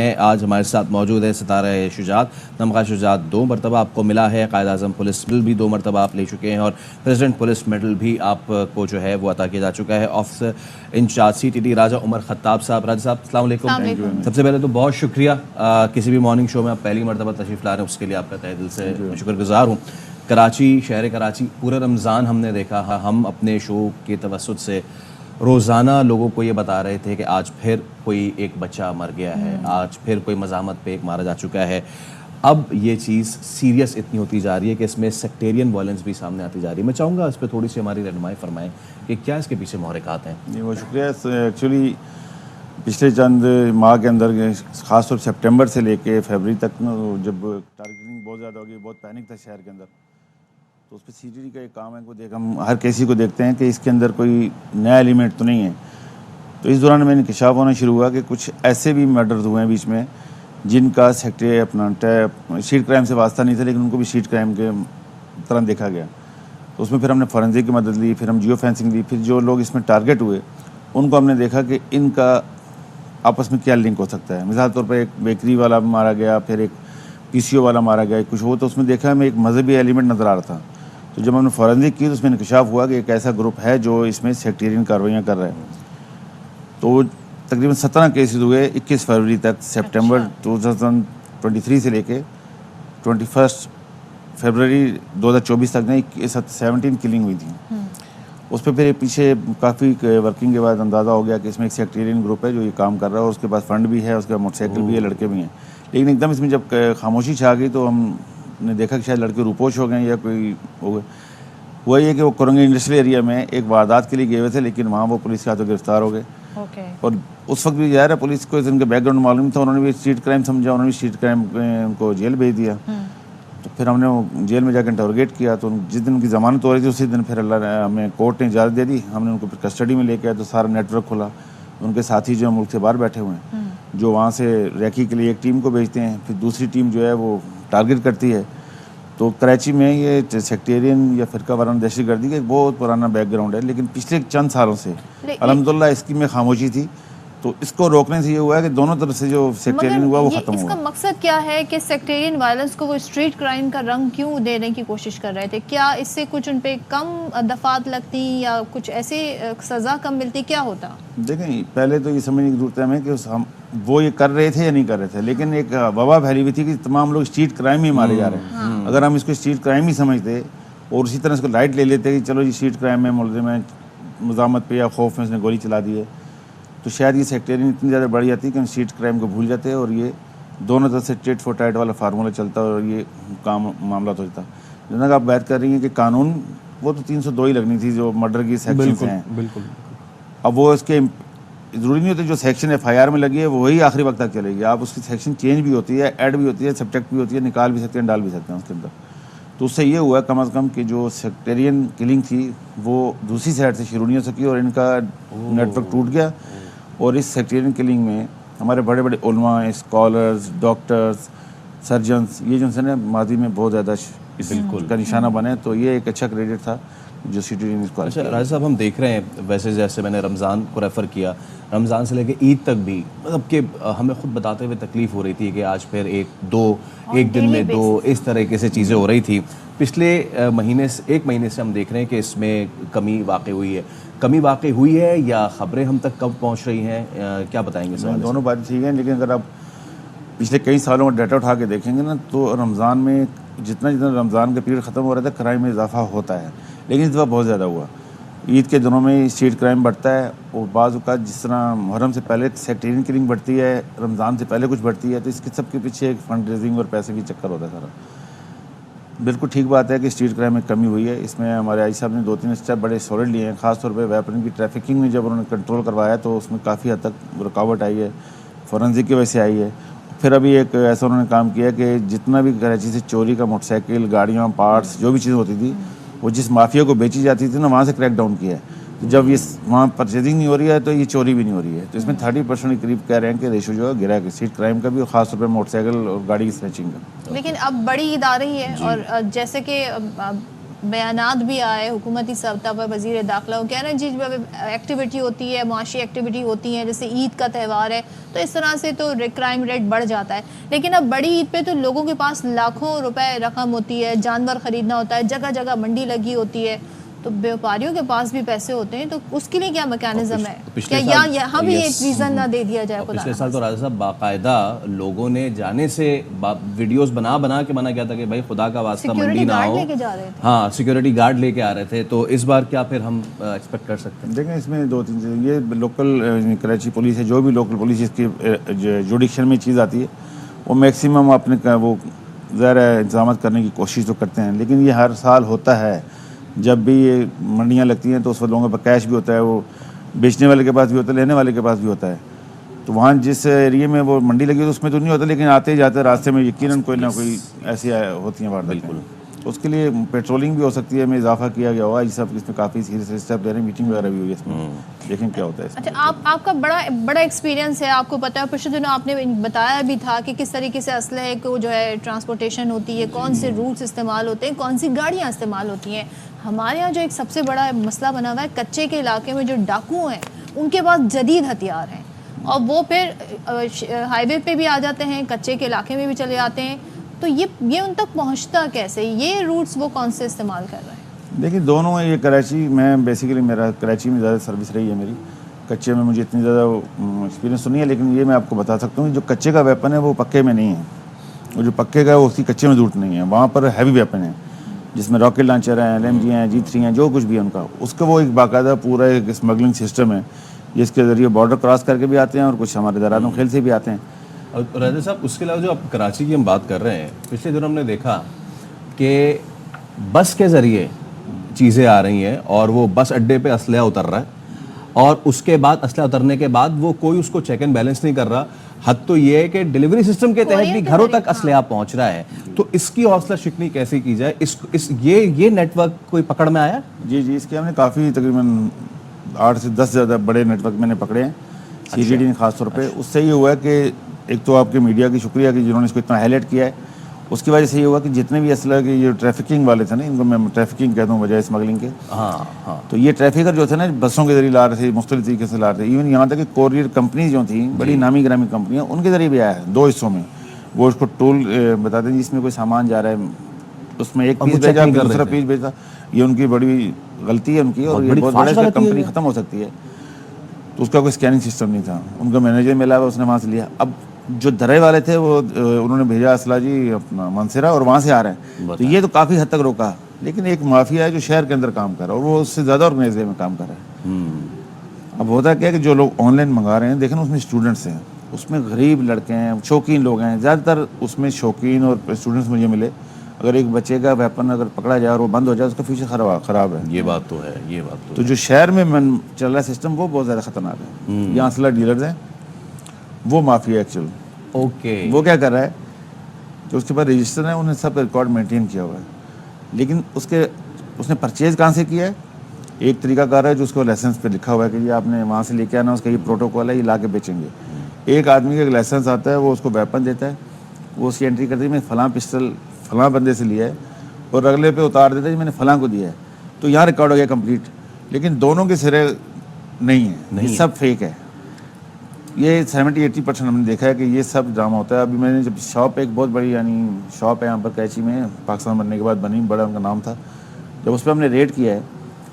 आज हमारे साथ मौजूद है सितारा शुजात। तमगा शुजात 2 मरतबा आपको मिला है, कायद आज़म पुलिस मेडल भी 2 मरतबा आप ले चुके हैं और प्रेसिडेंट पुलिस मेडल भी आपको जो है वो अता किया जा चुका है। ऑफिसर इंचार्ज CTD राजा उमर खत्ताब साहब। राजा साहब अस्सलाम वालेकुम। सबसे पहले तो बहुत शुक्रिया, किसी भी मॉर्निंग शो में आप पहली मरतबा तशरीफ़ ला रहे हैं, उसके लिए आपका तहे दिल से शुक्रगुजार हूँ। कराची, शहर कराची पूरा रमज़ान हमने देखा, हम अपने शो के तवस्सुत से रोज़ाना लोगों को ये बता रहे थे कि आज फिर कोई एक बच्चा मर गया है, आज फिर कोई मज़ामत पे एक मारा जा चुका है। अब ये चीज़ सीरियस इतनी होती जा रही है कि इसमें सेक्टेरियन वायलेंस भी सामने आती जा रही है। मैं चाहूँगा इस पर थोड़ी सी हमारी रहनुमाई फरमाएं कि क्या इसके पीछे महरक़ात हैं। जी बहुत शुक्रिया। एक्चुअली पिछले चंद माह के अंदर ख़ासतौर सितंबर से लेके फरवरी तक जब टारगेटिंग बहुत ज़्यादा होगी, बहुत पैनिक था शहर के अंदर, तो उस पर CTD का एक काम है को हम हर किसी को देखते हैं कि इसके अंदर कोई नया एलिमेंट तो नहीं है। तो इस दौरान मैंने इंकशाफ होना शुरू हुआ कि कुछ ऐसे भी मर्डर्स हुए हैं बीच में जिनका सेक्टर अपना स्ट्रीट क्राइम से वास्ता नहीं था, लेकिन उनको भी स्ट्रीट क्राइम के तरह देखा गया। तो उसमें फिर हमने फॉरेंसिक की मदद ली, फिर हम जियो फेंसिंग ली, फिर जो लोग इसमें टारगेट हुए उनको हमने देखा कि इनका आपस में क्या लिंक हो सकता है। मिसाल तौर पर एक बेकरी वाला मारा गया, फिर एक PCO वाला मारा गया, कुछ हो, तो उसमें देखा हमें एक मजहबी एलिमेंट नज़र आ रहा था। तो जब हमने फॉरेंसिक की तो उसमें इंकशाफ हुआ कि एक ऐसा ग्रुप है जो इसमें सेक्टेरियन कार्रवाइयाँ कर रहा है। तो तकरीबन 17 केसेस हुए 21 फरवरी तक, सितंबर 2023 से लेके 21 फरवरी 2024 तक नहीं 17 किलिंग हुई थी। उस पर फिर पीछे काफ़ी वर्किंग के बाद अंदाज़ा हो गया कि इसमें एक सेक्टेरियन ग्रुप है जो ये काम कर रहा है, उसके पास फंड भी है, उसके पास मोटरसाइकिल भी है, लड़के भी हैं। लेकिन एकदम इसमें जब खामोशी छा गई तो हमने देखा कि शायद लड़के रूपोश हो गए या कोई हो गए। हुआ ये कि वो कोरंगी इंडस्ट्रियल एरिया में एक वारदात के लिए गए हुए थे, लेकिन वहाँ वो पुलिस के हाथों गिरफ्तार हो गए। और उस वक्त भी ज़ाहिर है पुलिस को इनका बैकग्राउंड मालूम था, उन्होंने भी स्ट्रीट क्राइम समझा, उन्होंने भी स्ट्रीट क्राइम को जेल भेज दिया। तो फिर हमने वो जेल में जाकर इंटरोगेट किया, तो जिस दिन उनकी ज़मानत हो रही थी उसी दिन फिर अल्लाह ने हमें कोर्ट ने इजाज़त दे दी। हमने उनको फिर कस्टडी में लेके आए तो सारा नेटवर्क खुला। उनके साथी जो मुल्क से बाहर बैठे हुए हैं, जो वहाँ से रैकी के लिए एक टीम को भेजते हैं, फिर दूसरी टीम जो है वो टारगेट करती है। तो कराची में ये सेक्टेरियन या फिरका वाराना दहशतगर्दी का एक बहुत पुराना बैकग्राउंड है, लेकिन पिछले चंद सालों से अल्हम्दुलिल्लाह इसकी में खामोशी थी। तो इसको रोकने से ये हुआ है कि दोनों तरफ से जो सेक्टेरियन हुआ वो खत्म हुआ। इसका मकसद क्या है कि सेक्टेरियन वायलेंस को वो स्ट्रीट क्राइम का रंग क्यों देने की कोशिश कर रहे थे? क्या इससे कुछ उन पे कम दफात लगती या कुछ ऐसे सज़ा कम मिलती, क्या होता? देखें, पहले तो ये समझने की जरूरत है हमें कि हम वो ये कर रहे थे या नहीं कर रहे थे, लेकिन एक वबा फैली हुई थी कि तमाम लोग स्ट्रीट क्राइम ही मारे जा रहे हैं। अगर हम इसको स्ट्रीट क्राइम ही समझते और उसी तरह इसको लाइट ले लेते कि चलो ये स्ट्रीट क्राइम में मुलज़िम है, मज़ामत पे या खौफ में उसने गोली चला दी है, तो शायद ये सेक्टेरियन इतनी ज़्यादा बढ़ जाती है कि हम स्ट्रीट क्राइम को भूल जाते हैं और ये दोनों तरफ से टिट फॉर टैट वाला फार्मूला चलता और ये काम मामला तो होता। जैसा आप बात कर रही हैं कि कानून वो तो 302 ही लगनी थी जो मर्डर की सेक्शन हैं। बिल्कुल। अब वो इसके ज़रूरी नहीं होती जो सेक्शन FIR में लगी है वो वही आखिरी वक्त तक चलेगी। आप उसकी सेक्शन चेंज भी होती है, ऐड भी होती है, सब्जेक्ट भी होती है, निकाल भी सकते हैं, डाल भी सकते हैं उसके अंदर। तो उससे ये हुआ कम अज़ कम कि जो सेक्टेरियन किलिंग थी वो दूसरी साइड से शुरू नहीं हो सकी और इनका नेटवर्क टूट गया। और इस सेक्टेरियन किलिंग में हमारे बड़े बड़े उलमा, स्कॉलर्स, डॉक्टर्स, सर्जन्स, ये जो है माजी में बहुत ज़्यादा इसका निशाना बने, तो ये एक अच्छा क्रेडिट था जो CTD ने इसको। अच्छा राजा साहब, हम देख रहे हैं वैसे जैसे मैंने रमज़ान को रेफ़र किया, रमज़ान से लेकर ईद तक भी मतलब कि हमें ख़ुद बताते हुए तकलीफ़ हो रही थी कि आज फिर एक दिन में दो इस तरीके से चीज़ें हो रही थी। पिछले एक महीने से हम देख रहे हैं कि इसमें कमी वाक़ई हुई है। कमी वाक़ई हुई है या ख़बरें हम तक कब पहुँच रही हैं, क्या बताएंगे सर? दोनों बातें ठीक हैं, लेकिन अगर आप पिछले कई सालों का डाटा उठा के देखेंगे ना तो रमज़ान में जितना रमज़ान का पीरियड ख़त्म हो रहा था क्राइम में इजाफा होता है, लेकिन इस दफ़ा बहुत ज़्यादा हुआ। ईद के दिनों में स्ट्रीट क्राइम बढ़ता है और बाज़ औक़ात जिस तरह मुहर्रम से पहले सेक्टेरियन किलिंग बढ़ती है, रमज़ान से पहले कुछ बढ़ती है, तो इसके सब के पीछे एक फंड रेजिंग और पैसे की चक्कर होता है सारा। बिल्कुल ठीक बात है कि स्ट्रीट क्राइम में कमी हुई है। इसमें हमारे आई साहब ने 2-3 स्टेप बड़े सॉलिड लिए हैं, ख़ासतौर पे वेपन की ट्रैफिकिंग में जब उन्होंने कंट्रोल करवाया तो उसमें काफ़ी हद तक रुकावट आई है, फॉरेंसिक की वजह से आई है। फिर अभी एक ऐसा उन्होंने काम किया कि जितना भी कराची से चोरी का मोटरसाइकिल, गाड़ियाँ, पार्ट्स, जो भी चीज़ होती थी वो जिस माफिया को बेची जाती थी ना, वहाँ से क्रैक डाउन किया है। तो जब ये वहाँ परचेजिंग नहीं हो रही है तो ये चोरी भी नहीं हो रही है। तो इसमें 30% के करीब कह रहे हैं कि रेशो जो है गिरा है स्ट्रीट क्राइम का भी और ख़ासतौर पर मोटरसाइकिल और गाड़ी की स्नैचिंग का। लेकिन अब बड़ी ईद आ रही है और जैसे कि बयानात भी आए हुकूमती सतह पर, वज़ीर दाखिला वो कह रहे हैं जी एक्टिविटी होती है, मुआशी एक्टिविटी होती है, जैसे ईद का त्यौहार है तो इस तरह से तो क्राइम रेट बढ़ जाता है। लेकिन अब बड़ी ईद पे तो लोगों के पास लाखों रुपए रकम होती है, जानवर ख़रीदना होता है, जगह जगह मंडी लगी होती है, तो व्यापारियों के पास भी पैसे होते हैं, तो उसके लिए क्या मैकेनिज्म है? क्या यहाँ भी एक रीज़न ना दे दिया जाए? पिछले साल तो राजा साहब बाकायदा लोगों ने जाने से वीडियोस बना के मना किया था कि भाई खुदा का वास्ता मंडी ना हो। लेके जा रहे थे। हाँ, सिक्योरिटी गार्ड लेके आ रहे थे। तो इस बार क्या फिर हम एक्सपेक्ट कर सकते हैं? देखें, इसमें दो तीन चीज़, ये लोकल कराची पुलिस है, जो भी लोकल पुलिस इसकी जुडिक्शन में चीज़ आती है वो मैक्सिमम अपने वो ज़रा इंतजाम करने की कोशिश तो करते हैं, लेकिन ये हर साल होता है। जब भी ये मंडियाँ लगती हैं तो उस वक्त लोगों के पास कैश भी होता है, वो बेचने वाले के पास भी होता है, लेने वाले के पास भी होता है। तो वहाँ जिस एरिया में वो मंडी लगी है तो उसमें तो नहीं होता, लेकिन आते जाते रास्ते में यकीनन कोई ना कोई ऐसी होती हैं वारदातें। तो उसके लिए पेट्रोलिंग भी हो सकती है, में इजाफा किया गया होगा। ये सब इसमें काफ़ी सीरियस स्टेप ले रहे हैं, मीटिंग वगैरह भी हुई है इसमें, देखें क्या होता है। अच्छा, आपका बड़ा एक्सपीरियंस है, आपको पता है पिछले दिनों आपने बताया भी था कि किस तरीके से असलहे को जो है ट्रांसपोर्टेशन होती है, कौन से रूट्स इस्तेमाल होते हैं, कौन सी गाड़ियाँ इस्तेमाल होती हैं। हमारे यहाँ जो एक सबसे बड़ा मसला बना हुआ है, कच्चे के इलाके में जो डाकू हैं उनके पास जदीद हथियार हैं और वो फिर हाईवे पे भी आ जाते हैं, कच्चे के इलाके में भी चले जाते हैं। तो ये उन तक पहुँचता कैसे? ये रूट्स वो कौन से इस्तेमाल कर रहे हैं? देखिए, दोनों ये कराची में बेसिकली मेरा कराची में ज़्यादा सर्विस रही है मेरी। कच्चे में मुझे इतनी ज़्यादा एक्सपीरियंस तो नहीं है, लेकिन ये मैं आपको बता सकता हूँ जो कच्चे का वेपन है वो पक्के में नहीं है, और जो पक्के का है वो उसकी कच्चे में ज़रूरत नहीं है। वहाँ पर हैवी वेपन है जिसमें रॉकेट लॉन्चर हैं, LMG हैं, G3 हैं, जो कुछ भी है उनका, उसका वो एक बाकायदा पूरा एक स्मगलिंग सिस्टम है जिसके ज़रिए बॉर्डर क्रॉस करके भी आते हैं और कुछ हमारे दरारों खेल से भी आते हैं। और राजा साहब, उसके अलावा जो आप कराची की हम बात कर रहे हैं, पिछले दिनों हमने देखा कि बस के ज़रिए चीज़ें आ रही हैं और वो बस अड्डे पे असलहा उतर रहा है और उसके बाद असलहा उतरने के बाद वो कोई उसको चेक एंड बैलेंस नहीं कर रहा। हद तो ये है कि डिलीवरी सिस्टम के तहत भी घरों तक असलहा पहुंच रहा है। तो इसकी हौसला शिकनी कैसे की जाए? ये नेटवर्क कोई पकड़ में आया? जी, इसके हमने काफ़ी तकरीबन 8 से 10 ज़्यादा बड़े नेटवर्क मैंने पकड़े हैं, CGD ने खास तौर पे। उससे ये हुआ है कि एक तो आपके मीडिया की शुक्रिया कि जिन्होंने इसको इतना हाईलाइट किया है। उसकी वजह से ये हुआ कि जितने भी असला के ये ट्रैफिकिंग वाले थे ना, इनको मैं ट्रैफिकिंग कहता हूँ बजाय स्मगलिंग के। हाँ। तो ये ट्रैफिकर जो थे ना, बसों के जरिए ला रहे थे, मुख्तलिफ तरीके से ला रहे थे। इवन यहाँ तक कि कोरियर कंपनी जो थी, बड़ी नामी गिरामी कंपनियाँ, उनके जरिए भी आया है 2 हिस्सों में। वो उसको टोल बताते हैं जिसमें कोई सामान जा रहा है, उसमें एक पीस भेजा, दूसरा पीस भेजा। ये उनकी बड़ी गलती है उनकी, और ये बहुत बड़ा कंपनी ख़त्म हो सकती है। तो उसका कोई स्कैनिंग सिस्टम नहीं था, उनका मैनेजर मिला हुआ, उसने वहाँ से लिया। अब जो दरे वाले थे वो उन्होंने भेजा असला जी अपना मानसरा, और वहाँ से आ रहे हैं। तो ये तो काफ़ी हद तक रोका, लेकिन एक माफिया है जो शहर के अंदर काम कर रहा है और वो उससे ज़्यादा ऑर्गेनाइज में काम कर रहा है। अब होता क्या है कि जो लोग ऑनलाइन मंगा रहे हैं, देखें ना, उसमें स्टूडेंट्स हैं, उसमें गरीब लड़के हैं, शौकीन लोग हैं, ज़्यादातर उसमें शौकीन और स्टूडेंट्स मुझे मिले। अगर एक बच्चे का वेपन अगर पकड़ा जाए और वो बंद हो जाए, उसका फ्यूचर ख़राब है। ये बात तो है, ये बात तो जो शहर में चल रहा है सिस्टम, वो बहुत ज़्यादा ख़तरनाक है। यहाँ असला डीलर्स हैं, वो माफिया एक्चुअल। ओके, वो क्या कर रहा है, जो उसके पास रजिस्टर है उन्हें सब रिकॉर्ड मेंटेन किया हुआ है, लेकिन उसने परचेज कहाँ से किया है? एक तरीका कार है जो उसको लाइसेंस पे लिखा हुआ है कि ये आपने वहाँ से लेके आना, उसका ये प्रोटोकॉल है, ये ला के बेचेंगे। एक आदमी का एक लाइसेंस आता है, वो उसको वेपन देता है, वो उसकी एंट्री करती है, मैं फ़लाँ पिस्टल फ़लाँ बंदे से लिया है, और अगले पे उतार देता है मैंने फ़लाँ को दिया है। तो यहाँ रिकॉर्ड हो गया कंप्लीट, लेकिन दोनों के सिरे नहीं है, ये सब फेक है। ये 70-80% हमने देखा है कि ये सब ड्रामा होता है। अभी मैंने जब शॉप, एक बहुत बड़ी यानी शॉप है यहाँ पर कराची में, पाकिस्तान बनने के बाद बनी, बड़ा उनका नाम था, जब उस पर हमने रेड किया है,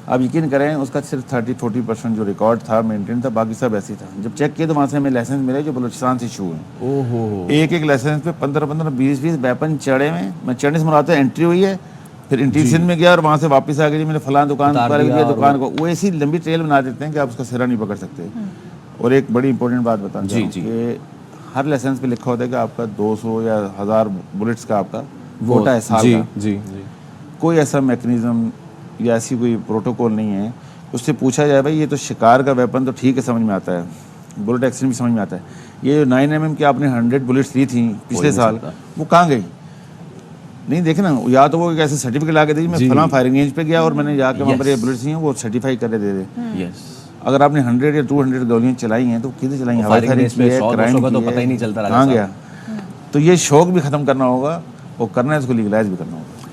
आप यकीन करें उसका सिर्फ 30-40% जो रिकॉर्ड था मेंटेन था, बाकी सब ऐसे ही था। जब चेक किया तो वहाँ से हमें लाइसेंस मिले जो बलूचिस्तान से इशू है। ओहो, एक लाइसेंस पे 15-15, 20-20 वेपन चढ़े हुए। मैं चढ़ने से मुराद एंट्री हुई है, फिर इंटीरियर में गया और वहाँ से वापस आ गई, मैंने फलां दुकान पर गया, दुकान को। वो ऐसी लंबी ट्रेल बना देते हैं कि आप उसका सिरा नहीं पकड़ सकते। और एक बड़ी इंपॉर्टेंट बात बताना चाहूँ कि हर लाइसेंस पे लिखा होता है कि आपका 200 या 1000 बुलेट्स का आपका कोटा है साल का। जी। कोई ऐसा मैकेनिज्म या ऐसी कोई प्रोटोकॉल नहीं है। उससे पूछा जाए भाई ये तो शिकार का वेपन तो ठीक है, समझ में आता है, बुलेट एक्सीडेंट भी समझ में आता है, ये 9mm की आपने 100 बुलेट्स ली थी पिछले साल, वो कहाँ गई? नहीं देखे ना, या तो वो एक ऐसे सर्टिफिकेट ला के दी, मैं फलां फायरिंग रेंज पे गया और मैंने जाकर वहाँ पर ये बुलेट्स ली हैं, वो सर्टिफाई करके दे दे। अगर आपने 100 या 200 गोलियां चलाई हैं तो कितनी चलाई हैं? हवाई फायरिंग की है, क्राइम की है, पता ही नहीं चलता कहाँ गया? तो ये शौक भी ख़त्म करना होगा, और करना है इसको लीगलाइज भी करना होगा।